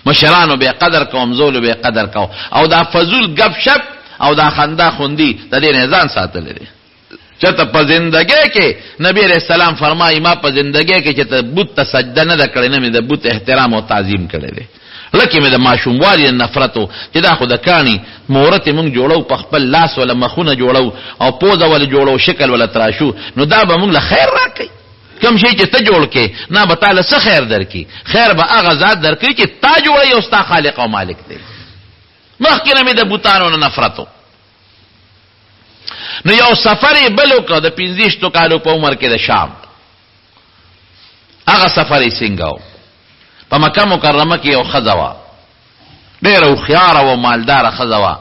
مشرانو به قدر کوم زول به قدر کو او دا فضول غب شپ او دا خندا خوندي د دې نه ځان ساتل دي چته په زندګۍ کې نبی رسول الله فرمایي ما په زندګۍ کې چې ته بت ته سجده نه کړې نه مې د بت احترام او تعظیم کړې دي لکه مې د ماشوم والی نفرتو چې دا خود کانی مورته مونږ جوړو په خپل لاس ولا مخونه جوړو او پوزه ولا جوړو شکل ولا تراشو نو دا به مونږ له خیر راکې کم شي چې ته جوړ کې نه به تعالی څه خیر درکې خیر به هغه ذات درکې چې تا جوړي او ستا خالق او مالک دی مخکې مې د بوتانو نفرتو نو یو سفر بلو که د 15 کالو په عمر کې د شام هغه سفر څنګه په مکه مکرمه کې یو خزوا ډېر خيار او مالدار خزوا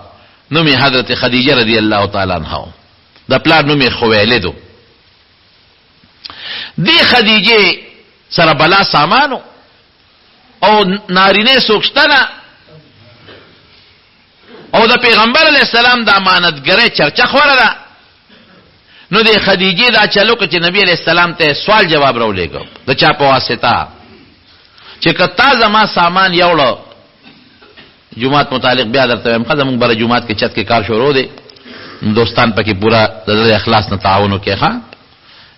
نومي حضرت خدیجه رضی الله تعالی عنها د پلار نومي خویلدو دی خدیجه سره بلا سامانو او نارینه سوکشتنه او د پیغمبر علی السلام د امانتګری چرچا خوره ده نو د خدیجه دا چلو چې نبی علی السلام ته سوال جواب راولېګو د چا په واسطه چې کتا زما سامان یوړو جمعات متعلق بیا درته هم خدامون بر جمعات کې چت کې کار شروع دي دوستان پکې پورا د اخلاص نه تعاون وکړي ها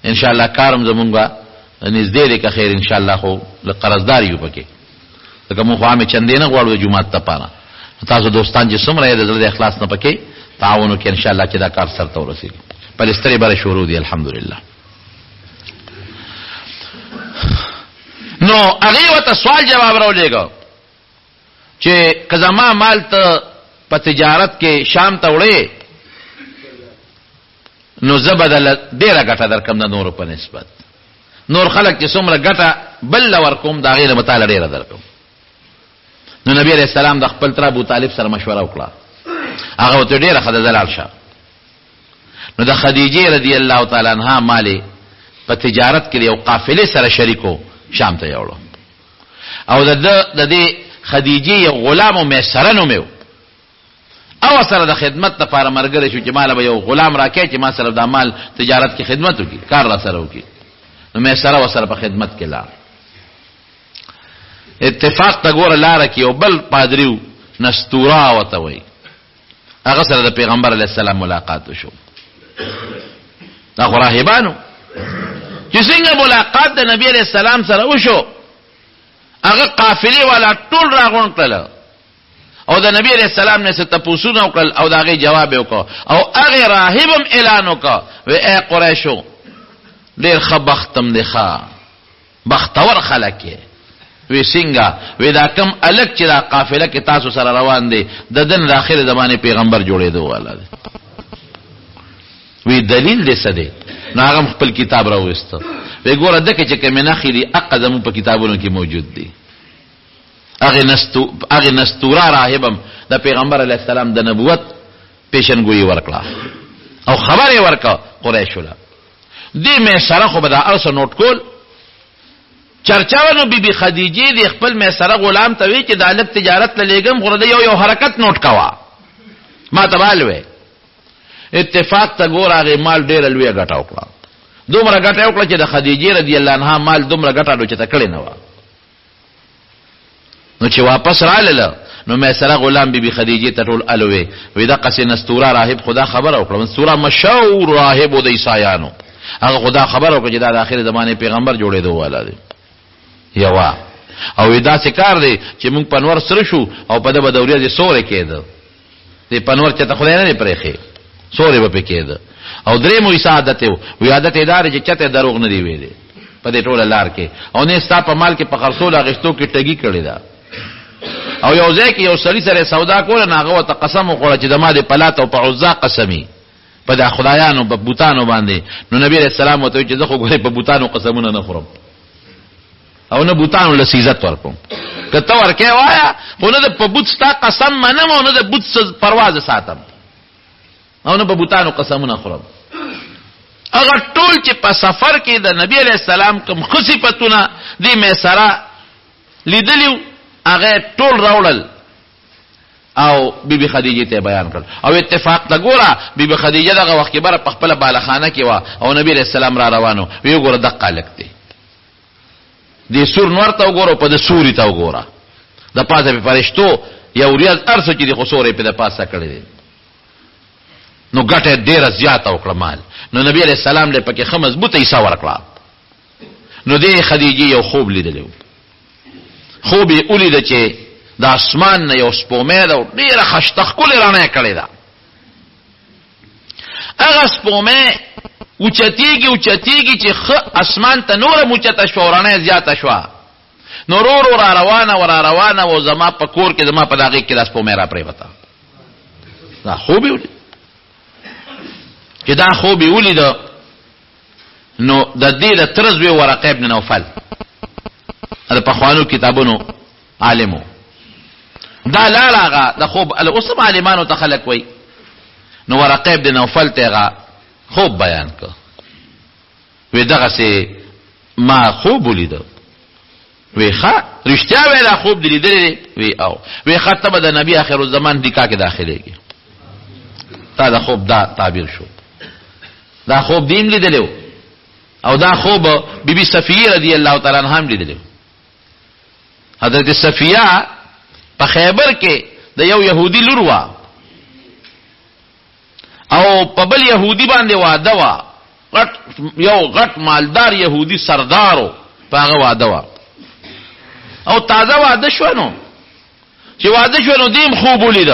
ان شاء الله کارم زمونږه نږدې دې که خیر ان شاء الله خو لقرضدار یو پکې لکه مو خو مې چندې نه غواړو جمعات ته پانه تاسو دوستان چې څومره د اخلاص نه پکې تعاون وکړي ان شاء الله چې دا کار سرته ورسیږي پلستری بر شروع دي الحمدلله نو هغه وته سوال جواب راولېګو چې کزما مال ته په تجارت کې شام ته وړې نو زبدل ډیره ګټه درکم د نور په نسبت نور خلک چې څومره ګټه بل ورکوم دا غیر متعال ډیره درکم نو نبی رسول سلام د خپل تر ابو طالب سره مشوره وکړه هغه ته ډیره خدای دلال شه نو د خدیجه رضی الله تعالی عنها مال په تجارت کې یو قافله سره شریکو شام ته یوړو او د دې خدیجه یو غلام او میسره نو میو او سره د خدمت لپاره مرګره شو چې مال به یو غلام راکې چې ما سره د مال تجارت کې خدمت وکي کار را سره وکي نو میسره وسره په خدمت کې لا اتفاق تا ګور لار کې او بل پادریو نستورا وته وي هغه سره د پیغمبر علی السلام ملاقات شو دا راهبانو چې څنګه ملاقات د نبی علیہ السلام سره وشو هغه قافله والا ټول راغون کړل او د نبی علیہ السلام نه ست تاسو وکړل او داغه جواب وکړ او هغه راهبم اعلان وکړ و اے قریشو ډېر ښه بختم دی، ښه بختور خلک یې. وی څنګه؟ وی دا کم الک چې دا قافله کې تاسو سره روان دی د دن د آخر زمانه پیغمبر جوړېدو والا دی. وی دلیل دې څه دی؟ نو هغه خپل کتاب راوسته. وی ګوره دغه چې کوم نه خېری اقدم په کتابونو کې موجود دی. هغه نستورا راهبم د پیغمبر علی السلام د نبوت پیشنګوئی ورکړه او خبره ورکړه قریشو له دې مې سره خو به دا ارس نوٹ کول چرچاونو بی خدیجه دی خپل مې سره غلام ته وی چې د الګ تجارت لګم غره یو حرکت نوٹ کوا ما تبال وې اتفاق ته ګور هغه مال ډېر لوی غټا وکړه دومره غټا وکړه چې د خدیجه رضی الله عنها مال دومره غټا ډو چې تکړه نه و. نو چې واپس رااله نو مې سره غلام بی خدیجه ته ټول الوي وې دا قصې نستوره راهب خدا خبر وکړه نستوره مشهور راهب د عیسایانو هغه خدا خبر وکړه چې د اخر زمانه پیغمبر جوړېدو والا دی یوا او دا څکار دی چې موږ پنور سره شو او په دغه دورې دې سورې کېده دې پنور چې ته خدای نه پرېخې سورې به کېده او درې مو عادت وي عادت ادارې چې چته دروغ نه دی ویلې په دې ټوله لار کې او نه ستا په مال کې په خرڅول اغشتو کې ټګي کړی دا او یو ځای کې یو سړي سره سودا کوله ناغه ته قسم وکړه چې د ما دې پلات او په عزا قسمی په د خدایانو په بوتانو باندې. نو نبی رسول الله وته چې زه خو ګورې په بوتانو قسمونه نه خورم او نه بوتانو له عزت ورکوم کته ورکه وایا خو نه د په بوت ستا قسم منم او نه د بوت پرواز ساتم او نه په بوتانو قسمونه خورم. هغه ټول چې په سفر کې د نبی علیہ السلام کوم خصيفتونه دې مې سره لیدلیو هغه ټول راوړل او بیبي خدیجه ته بیان کړ او اتفاق ته ګوره بیبي خدیجه دغه وخت کې بر په خپل بالخانه کې وا او نبی علیہ السلام را روانو وی ګوره دقه لکته دې سور نور ته وګوره په د سوري ته وګوره د پاسه په فرشتو یو ریاض ارسو چې د خسورې په د پاسه کړی نو ګټه ډیره زیاته وکړه مال. نو نبی علیہ السلام له پکې خمس بوته ایسا ورکړه. نو دې خدیجه یو خوب لیدلو خوب یې ولید چې د اسمان نه یو سپومې دا ډیره خشتخ کول رانه کړی دا هغه سپومې اوچتیږي چې اسمان ته نور موچته شو رانه زیاته شو نو رو را روانه و زما په کور کې زما په داغه کې د سپومې را پرې وتا دا خوب یې چې دا خوب یې ولید نو د دې د ترز وی ورقه ابن نوفل دا په خوانو کتابونو عالمو دا لاغه د خوب الاصم عالمانو تخلق وی نو ورقه ابن نوفل ته خوب بیان کو وی دغه سي ما خوب ولید وی ښا رښتیا ویلا خوب دی لیدل وی او وی خطبه د نبی اخر الزمان نکاح کې داخليږي تا دا خوب دا تعبیر شو دا خوب دیم لیدلو او دا خوب بیبي صفیه رضی الله تعالی عنها هم لیدلو. حضرت صفیه په خیبر کې د یو يهودي لور وا او په بل يهودي باندې واده وا غټ مالدار يهودي سردارو په هغه واده وا او تازه واده شو نو چې واده شو نو دیم خوب ولید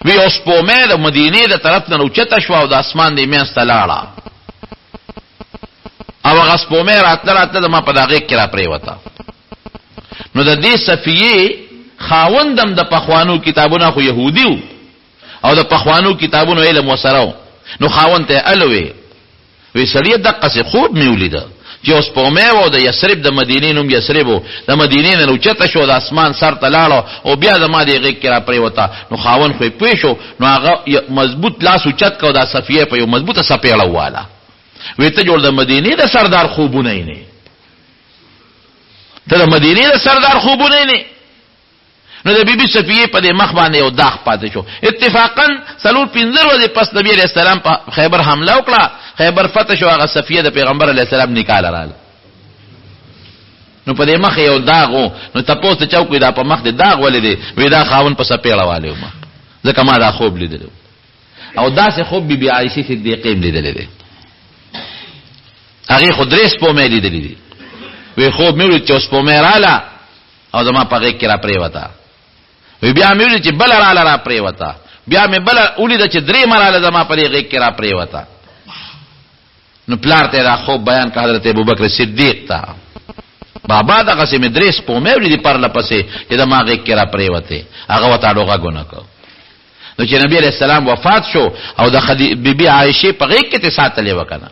وی اوس په مې د مدینه د طرف نه اوچته شو او د اسمان د میاں ستلاړه او هغه په مې راتله د ما په دغه کې را پرې وتا. نو د دې صفیه خاوندم د پخوانو کتابونو خو يهوديو او د پخوانو کتابونو علم وسره نو خاوند ته الوي وی سړی دغه څه خوب میولیدا چې اوس په مې و د یثرب د مدینې نوم یثرب د مدینې نه اوچته شو د اسمان سر ته لاړو او بیا د ما دغه کې را پرې وتا. نو خاوند خو پوي شو نو هغه مضبوط لاس اوچت کو د صفیه په یو مضبوطه سپېړه واله وی ته جوړ د مدینې د سردار خوبونه نه ته د مدینې د سردار خوبونه نه. نو د بیبي صفیه په دې مخ باندې یو داغ پاتې شو. اتفاقا سلور 15 ورځې پس نبی علیہ السلام په خیبر حمله وکړه خیبر فتح شو هغه صفیه د پیغمبر علیہ السلام نکاح لراله نو په دې مخ یو داغو نو تاسو ته چاو کوي دا په مخ د داغ ولې دی وی دا خاون په سپېړه والو ما ځکه ما دا خوب لیدل او دا سه خوب بیبي عائشہ صدیقه لیدل دي هغه خدریس په مې لیدل دي وی خوب مې ورته اوس په مې رااله او زما په غږ کې را پرې وتا وی بیا مې ورته بل را پرې وتا بیا مې بل ولید چې درې مراله زما په غږ کې را پرې وتا نو پلار ته را خوب بیان که حضرت ابوبکر صدیق تا بابا دا قسم دریس په مې ولې پر لپسې چې د ماغه کې را پریوته هغه وتا ډوغه ګونه کو. نو چې نبی علیہ السلام وفات شو او د بیبي عائشه په غیږ کې ته ساتلې وکنه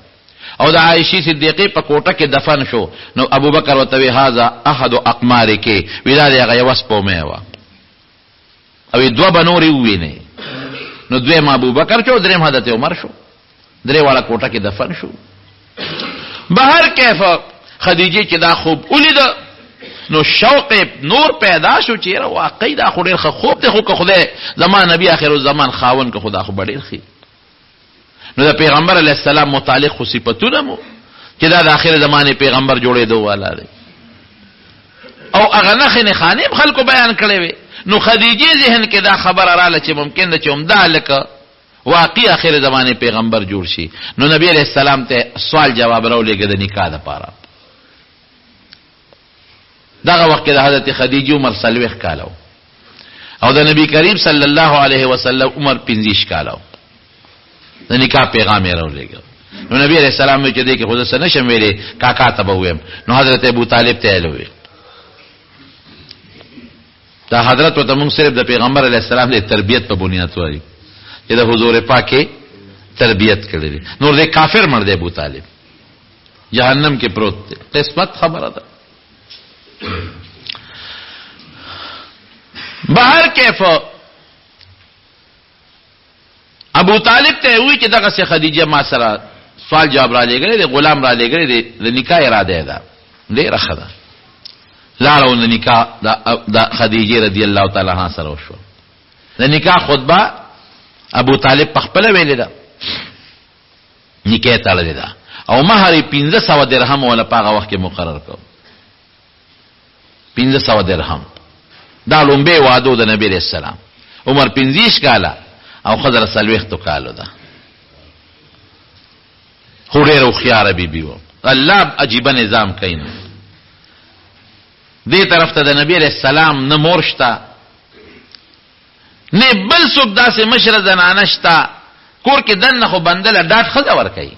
او د عائشه صدیقه په کوټه کې دفن شو. نو ابوبکر وتوی هاذا احد اقمارک ویلاده هغه یوس په مې وا او دوه بنوري ویني. نو دویم ابوبکر شو دریم حضرت عمر شو درې والا کوټه کې دفن شو. بهر کیف خدیجه چې دا خوب ولید نو شوق نور پیدا شو چې واقعي دا خو ډېر خوب ته خو خدای زمان نبی اخر الزمان خاون که خدا خو ډېر خي. نو د پیغمبر علی السلام متعلق خو صفاتونه مو چې دا د اخر زمانه پیغمبر جوړېدو والا دی او هغه نه خانیم خلکو بیان کړي وي. نو خدیجه ذهن کې دا خبر رااله چې ممکن ده چې عمده لکه واقعي اخر زمانه پیغمبر جوړ شي. نو نبی علیہ السلام ته سوال جواب راولېږه د نکاح لپاره. دغه وخت کې د حضرت خدیجه عمر 40 کالو او د نبی کریم صلی الله علیه وسلم عمر 50 کالو. د نکاح پیغام یې راولېږه. نو نبی علیہ السلام چې دې کې خود سره نشم ویلې کاکا ته به ویم. نو حضرت ابو طالب ته ویل دا حضرت ته موږ صرف د پیغمبر علیہ السلام د تربیت په بنیاد وایي چې د حضور پاکه تربیت کړی. نور دې کافر مړ دی ابو طالب جهنم کې پروت دی. قسمت خبره ده. بهر کیف ابو طالب ته وی چې دغه سه خدیجه ما سره سوال جواب را لګره دی غلام را لګره دی د نکاح اراده ده ډیره خدا لارو د نکاح د خدیجه رضی الله تعالی عنها سره وشو. د نکاح خطبه ابو طالب په خپل ویل ده نکاح تړل ده او مہر 1500 درهم ولا پاغه وخت کې مقرر کړ. 1500 درهم دا لومبه وعده د نبی رسول الله. عمر 50 کاله او خضر 40 کالو ده. خوریر او خيار بیبي وو. الله عجیب نظام کین. دې طرف ته د نبی رسول الله نه مورشتا نه بل څوک داسې مشر زنانه شتا کور کې دنه خو بندل ډاټ خزه ور کوي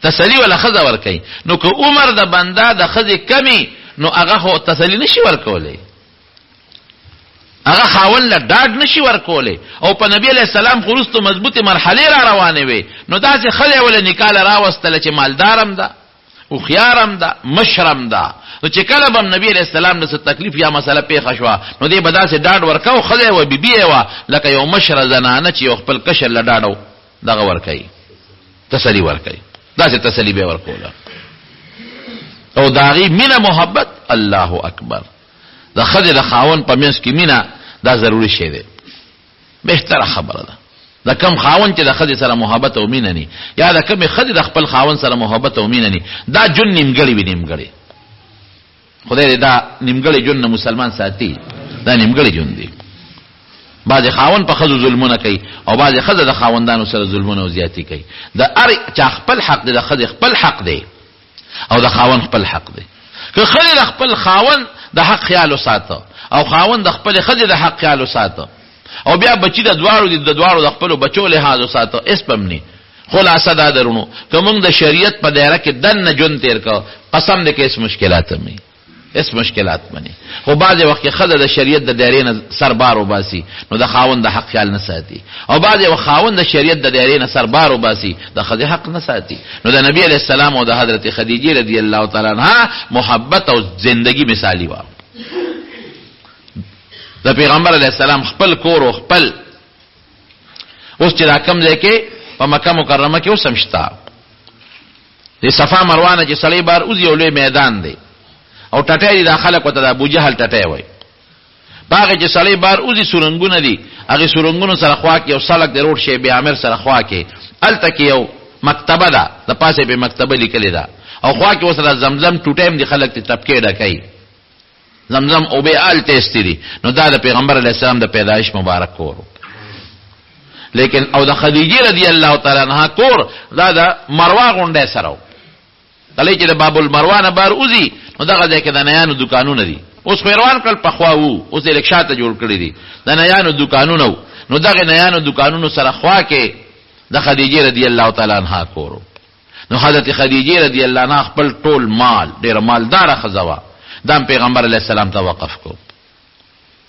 تسلی ولا خزه ور کوي. نو که عمر د بندا د خزه کمی نو هغه خو تسلی نشي ورکولې هغه خاون له ډاډ نشي ورکولې او په نبی علیہ السلام خورستو مضبوطه مرحله را روانه وي. نو داسې خله ول نکاح راوستل چې مالدارم ده او خيارم ده مشرم ده. نو چې کله به نبی علیہ السلام د تکلیف یا مسله پیښ شو نو دې بداسه ډاډ ورکاو خله و بیبي و لکه یو مشر زنانه چې یو خپل کشر له ډاډو دغه ورکای تسلی ورکای داسې تسلی به ورکوله او داغي مینا محبت. الله اکبر. د خځه د خاون په منځ کې مینا دا ضروری شی دی. بهتره خبره ده. د کم خاون چې د خځه سره محبت او مینا ني یا د کم خځه د خپل خاون سره محبت او مینا ني دا جن نیمګړی وي نیمګړی. خدای دې دا نیمګړی جن مسلمان ساتي. دا نیمګړی جن دی. بعض خاون په خځو ظلمونه کوي او بعض خځه د خاوندانو سره ظلمونه او زیاتی کوي. د ار چا خپل حق دی د خځه خپل حق دی او د خاون خپل حق دی. که خځه د خپل خاون د حق خیال وساته او خاون د خپل خځه د حق خیال وساته او بیا بچی د دوارو د خپل بچو له حاضر ساته اسپمني. خلاصه دا درونو کوم د شریعت په دایره کې دن جون تیر کا قسم دې کې اس مشکلات مې اس مشکلات منی خو بعض وخت خزه د شریعت د دایرې نه سربار وباسي نو د خاوند د حق خیال نه ساتي او بعض وخت خاوند د شریعت د دایرې نه سربار وباسي د خزه حق نه ساتي. نو د نبی علیہ السلام او د حضرت خدیجه رضی الله تعالی عنها محبت او زندگی مثالی و. د پیغمبر علیہ السلام خپل کور او خپل اوس چې راکم ځای کې په مکه مکرمه کې وسمشتا د صفا مروانه چې سړی بار اوس یو لوی میدان دی او ټټې داخله کوته د ابو جهل ټټې وای باغ چې سړی بار اوزي سورنګونه دي هغه سورنګونو سره خوا کې یو سړک د روډ شی بیا امیر سره خوا کې التکی یو مکتبه ده د پاسه په مکتبه لیکل ده او خوا کې وسره زمزم ټوټیم دي خلک ته تپکې ډکای زمزم او به ال تستری. نو دا د پیغمبر علی السلام د پیدایش مبارک کور لیکن او د خدیجه رضی الله تعالی عنها کور دا د مروه غونډه سره کله چې د باب المروه نه بار اوزي نو دغه ځای کې د نیانو دکانونه دي. اوس خیروان کل پخوا وو اوس الکشاته جوړ کړی دي د نیانو دکانونه. نو دغه نیانو دکانونو سره خوا کې د خدیجه رضی الله تعالی عنها کورو. نو حضرت خدیجه رضی الله عنها خپل ټول مال، ډیر مالدار خزوا، دام پیغمبر علیه السلام ته وقف کو،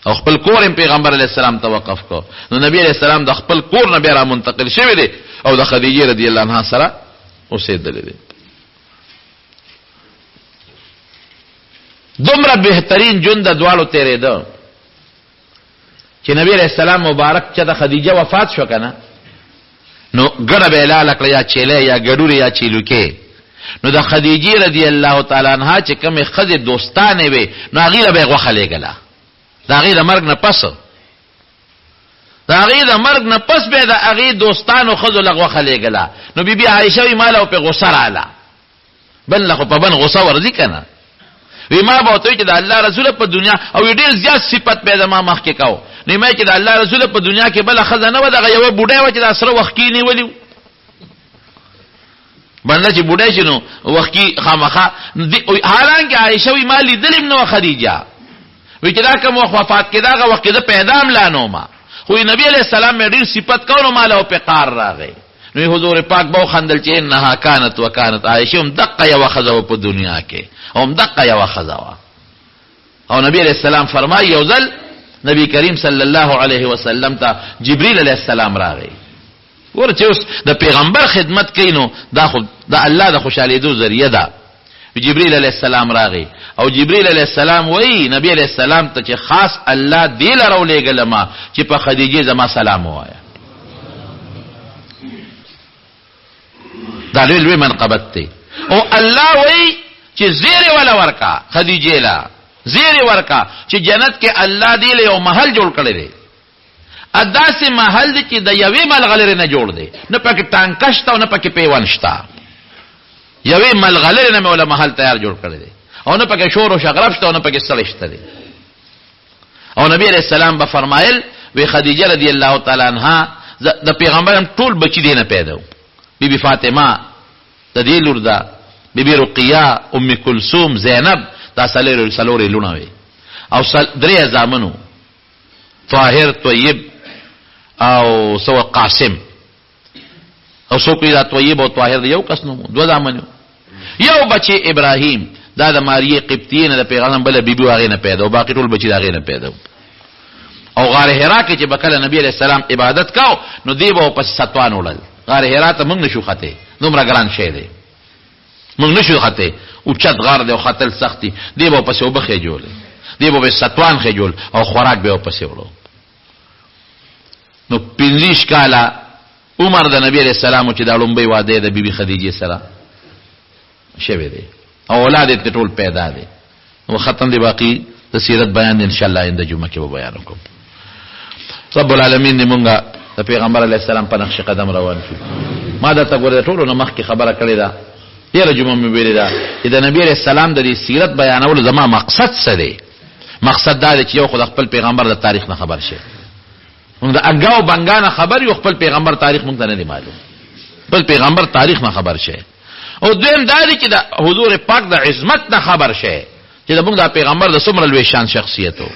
او خپل کور پیغمبر علیه السلام ته وقف کو. نو نبی علیه السلام د خپل کور نه بیا را منتقل شوی دی او د خدیجه رضی الله عنها سره اوسېدلی دی. دومره بهترین جون د دواړو تېرېده چې نبی علیه السلام مبارک چې د خدیجه وفات شو کنه، نو ګډه به اعلان کړه یا چیلې یا ګډوري یا چیلوکې. نو د خدیجه رضی الله تعالی عنها چې کومه خزه دوستانه وي نو هغه به غوخه لګلا، دا هغه د مرګ نه پس، دا هغه د مرګ نه پس به د هغه دوستانو خزو لغوخه لګلا. نو بیبي عائشه وی مالو په غوسه رااله، بل له په بن غوسه ورځي کنه، وی ما به ته چې د الله رسول په دنیا او ډیر زیات صفت پیدا ما مخ کې کاو، نه مې چې د الله رسول په دنیا کې بل خزانه و دغه یو بوډای و چې د اسره وخت کې نیولیو، باندې چې بوډای شنو وخت کې خامخه. حالانکه عائشه وی مالی دلم نو خدیجه وی چې دا کوم وفات کې داغه وخت د پیدام لانو ما، خو نبی علیہ السلام مې ډیر صفت کاو نو مال او په قار راغی. نو حضور پاک به خندل چې انها كانت وكانت، عائشه هم دقه یو خزو په دنیا کې، هم دقه یو خزوا. او نبی علیہ السلام فرمایي یو ځل نبی کریم صلی الله علیه وسلم ته جبرئیل علیہ السلام راغی، ورته اوس د پیغمبر خدمت کینو دا خو د الله د خوشالیدو ذریعہ ده. جبرئیل علیہ السلام راغی او جبرئیل علیہ السلام وی نبی علیہ السلام ته چې خاص الله دی لرو لګلما چې په خدیجه زما سلام وایا. دا لوی منقبت ته او الله وی چې زیر ولا ورکا خدیجه لا زیر ورکا چې جنت کې الله دی له یو محل جوړ کړی دی، ادا سي محل دی چې د یوې ملغلره نه جوړ دی، نه پکې ټانکشتا او نه پکې پیوان شتا، یوې ملغلره نه مولا محل تیار جوړ کړی دی، او نه پکې شور او شغرب شتا او نه پکې ستړی شته دی. او نبی علیہ السلام به فرمایل وی خدیجه رضی الله تعالی عنها د پیغمبر ټول بچی دینه پیدا، بیبي فاطمه د دې لور ده، بیبي رقیه، ام کلثوم، زینب، دا سلوري لونه وي، او درې زامنو طاهر، طیب او سو قاسم، او سو کې دا طیب او طاهر د یو کس نو دو زامنو. یو بچي ابراهیم دا د ماریه قبطیه نه د پیغمبر بل بیبي واغې نه پیدا، او باقي ټول بچي داغې نه پیدا. او غار حرا کې چې بکله نبی علیہ السلام عبادت کاو نو دی به پس ستوان وړل. غار حرا ته موږ نشو خته، دومره ګران شی دی، موږ نشو خته، او چت غار دی او خطل سختي، دی به پس وبخې جوړ، دی به ستوان خې جوړ او خوراک به پس وړو. نو 15 کاله عمر د نبی علیہ السلام چې دا لومبي واده د بیبي خدیجه سره شوه دی، او اولاد یې ټول پیدا دي. او ختم دی باقی د سیرت بیان ان شاء الله اند جمعه کې به بیان وکم. رب العالمین دې مونږه د پیغمبر علیه السلام په نقش قدم روان شو. ما دا ته ګوره ټولو نه مخکې خبره کړې ده، ډېره جمعه مې ویلې ده چې د نبی علیه السلام د دې سیرت بیانول زما مقصد څه دی. مقصد دا دی چې یو خو خپل پیغمبر د تاریخ نه خبر شي، موږ د اګاو بنګانه خبر یو، خپل پیغمبر تاریخ موږ ته نه دی معلوم، خپل پیغمبر تاریخ نه خبر شي. او دویم دا دی چې د حضور پاک د عظمت نه خبر شي چې موږ د پیغمبر د څومره لوی شان شخصیتو،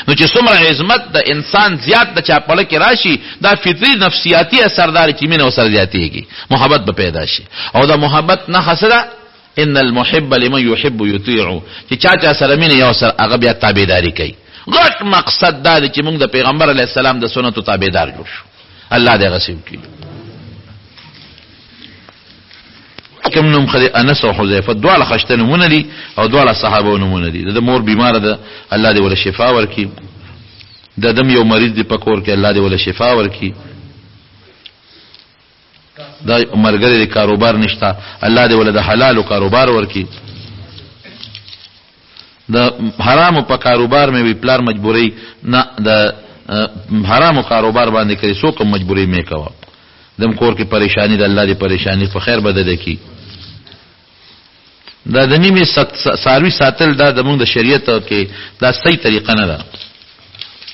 نو چې څومره عظمت د انسان زیات د چا پړه کې راشي دا فطری نفسیاتی اثردار چې مینه وسر زیاتېږي، محبت به پیدا شي. او د محبت نه حسره ان المحب لمن يحب يطيع، چې چا سره مینه یو سر هغه بیا تابعداري کوي. غټ مقصد دا دی چې موږ د پیغمبر علیه السلام د سنتو تابعدار جوړ شو. الله دې غصب کړي. کوم نوم خدای انس او حذیفه دواړه خشته نمونه دي او دواړه صحابه نمونه دي. د مور بیمار ده الله دې ول شفا ورکړي، د دم یو مریض دی پکور کې الله دې ول شفا ورکړي، دا مرګره د کاروبار نشتا الله دې ول د حلال کاروبار ورکړي، د حرام په کاروبار مې وی پلار مجبوري نه د حرام کاروبار باندې کوي سو کوم مجبوري مې کوا، دم کور کې پریشانی د الله دې پریشانی په خیر بدل کړي. دا د نیمه ساروی ساتل دا د موږ د شریعت کې دا صحیح طریقه نه ده.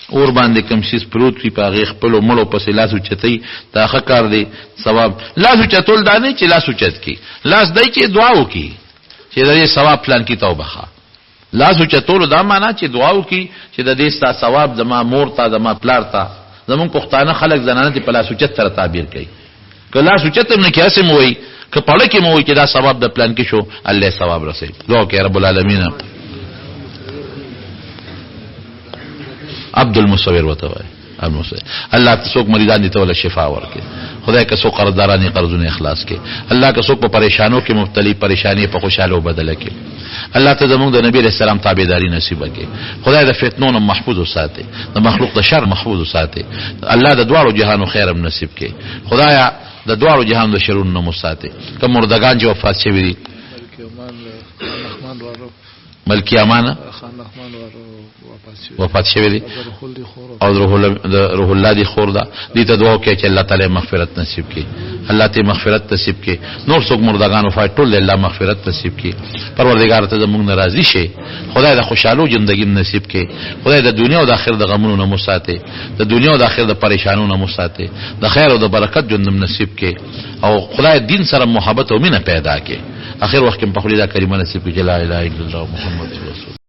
اور باندې کم شیز پروت وي پاغه خپل مړو پسې لاس اوچتای دا ښه کار دی، ثواب لاس اوچتول دا نه چې لاس اوچت کی، لاس دای چې دعا وکي چې د ثواب پلان کی توبه ښه. لاس اوچتول دا معنا چې دعا وکي چې د دې ستا ثواب زما مور ته زما پلار ته. زمون پښتانه خلک زنانه په لاس اوچت سره تعبیر کوي، که لاس اوچت نه کیسه موي که پړه کې مو وي چې دا ثواب د پلان کې شو الله ثواب رسي دعا کوي رب العالمین عبد المصور وتوای الله ته څوک مریضان دي ته ول شفا ورکړي خدای که څوک قرضدارانی قرضونه اخلاص کړي الله که څوک په پریشانو کې مبتلی پریشانی په خوشاله بدل کړي الله ته زموږ د نبی رسول الله تابعداري نصیب کړي خدای د فتنو نه محفوظ وساتي د مخلوق د شر محفوظ وساتي الله د دواړو جهانو خیرم نصیب کړي خدایا د دواړو جهان د شرونو نه مساتي کوم مردگان چې وفات شوي دي ملکی امان وفات شوی دی او روح الله دی خور دا دې ته دعا کوي چې الله تعالی مغفرت نصیب کړي الله ته مغفرت نصیب کړي نور څوک مردگان وفات ټول الله مغفرت نصیب کړي پروردگار ته زموږ ناراضي شي خدای د خوشاله ژوندۍ نصیب کړي خدای د دنیا او د آخرت د غمونو نه مساتي د دنیا او د آخرت د پریشانونو نه مساتي د خیر او د برکت ژوند نصیب کړي او خدای دین سره محبت او مینه پیدا کړي اخر وخت کې په خپل دا کلمه نصیب کړي لا اله الا الله محمد رسول